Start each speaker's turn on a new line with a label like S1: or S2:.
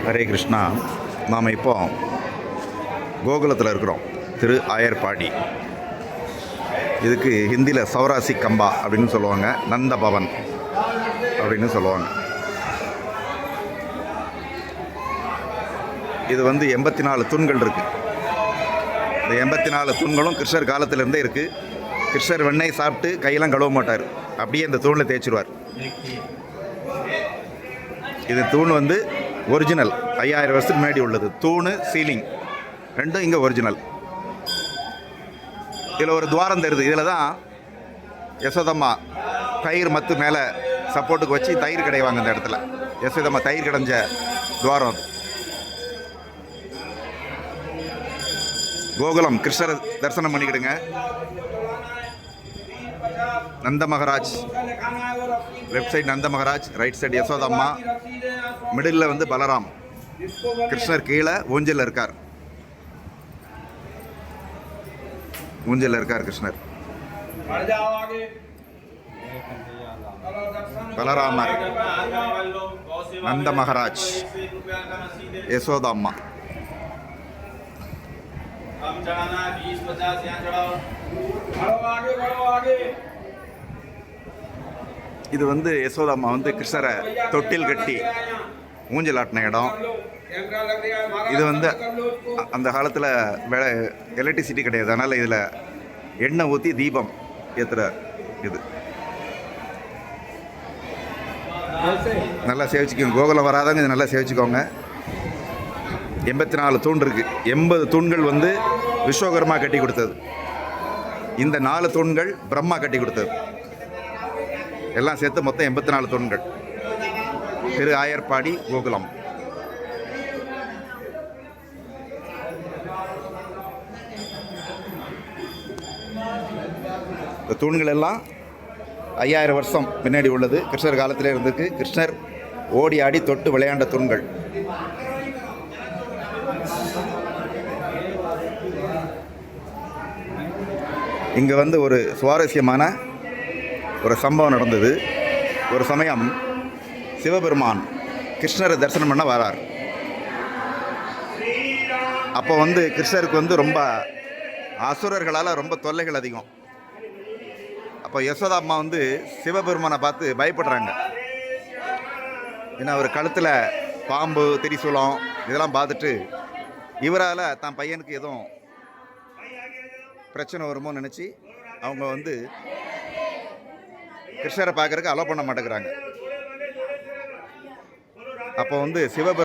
S1: ஹரே கிருஷ்ணா. நாம் இப்போ கோகுலத்தில் இருக்கிறோம், திரு ஆயர்பாடி. இதுக்கு ஹிந்தியில் சௌராசி கம்பா அப்படின்னு சொல்லுவாங்க, நந்த பவன் அப்படின்னு சொல்லுவாங்க. இது 84 தூண்கள் இருக்குது. இந்த 84 தூண்களும் கிருஷ்ணர் காலத்திலேருந்தே இருக்குது. கிருஷ்ணர் வெண்ணெய் சாப்பிட்டு கையெல்லாம் கழுவ மாட்டார், அப்படியே இந்த தூணில் தேய்ச்சிருவார். இது தூண் ஒரிஜினல் 5000 வருஷத்துக்கு முன்னாடி உள்ளது. தூணு சீலிங் ரெண்டும் இங்கே ஒரிஜினல். இதில் ஒரு துவாரம் தருது. இதில் தான் யசோதம்மா தயிர் மத்து மேலே சப்போர்ட்டுக்கு வச்சு தயிர் கடைவாங்க. இந்த இடத்துல யசோதம்மா தயிர் கடைஞ்ச துவாரம். கோகுலம் கிருஷ்ணரை தரிசனம் பண்ணிக்கிடுங்க. Nanda Maharaj left side, Nanda Maharaj right side Yashodamma, middle Balaram. கிருஷ்ணர் கீழே ஊஞ்சலில் இருக்கார். ஊஞ்சலில் இருக்கார் கிருஷ்ணர். பலராமர், நந்த மகாராஜ், யசோதம்மா. இது யசோதம்மா கிருஷ்ணரை தொட்டில் கட்டி ஊஞ்சல் ஆட்டின இடம். இது அந்த காலத்தில் எலக்ட்ரிசிட்டி கிடையாது, அதனால் இதில் எண்ணெய் ஊற்றி தீபம் ஏற்றுற இது. நல்லா சேவிச்சுக்கோங்க. கோகுலம் வராதவங்க இது நல்லா சேவிச்சுக்கோங்க. 84 தூண் இருக்குது. 80 தூண்கள் விஸ்வகர்மா கட்டி கொடுத்தது. இந்த 4 தூண்கள் பிரம்மா கட்டி கொடுத்தது. எல்லாம் சேர்த்து மொத்தம் 84 தூண்கள். திரு ஆயர்பாடி கோகுலம். இந்த தூண்கள் எல்லாம் 5000 வருஷம் பின்னாடி உள்ளது. கிருஷ்ணர் காலத்திலே இருந்திருக்கு. கிருஷ்ணர் ஓடி ஆடி தொட்டு விளையாண்ட தூண்கள். இங்கே ஒரு சுவாரஸ்யமான ஒரு சம்பவம் நடந்தது. ஒரு சமயம் சிவபெருமான் கிருஷ்ணரை தரிசனம் பண்ண வரார். அப்போ கிருஷ்ணருக்கு ரொம்ப அசுரர்களால் ரொம்ப தொல்லைகள் அதிகம். அப்போ யசோதாம்மா சிவபெருமானை பார்த்து பயப்படுறாங்க. ஏன்னா அவர் கழுத்தில் பாம்பு திரிசூலம் இதெல்லாம் பார்த்துட்டு இவரால் தான் பையனுக்கு எதுவும் பிரச்சனை வருமோ நினச்சி அவங்க கிருஷ்ணரை பார்க்கறதுக்கு அலோ பண்ண மாட்டேங்கிறாங்க. அப்போ சிவபெருமான்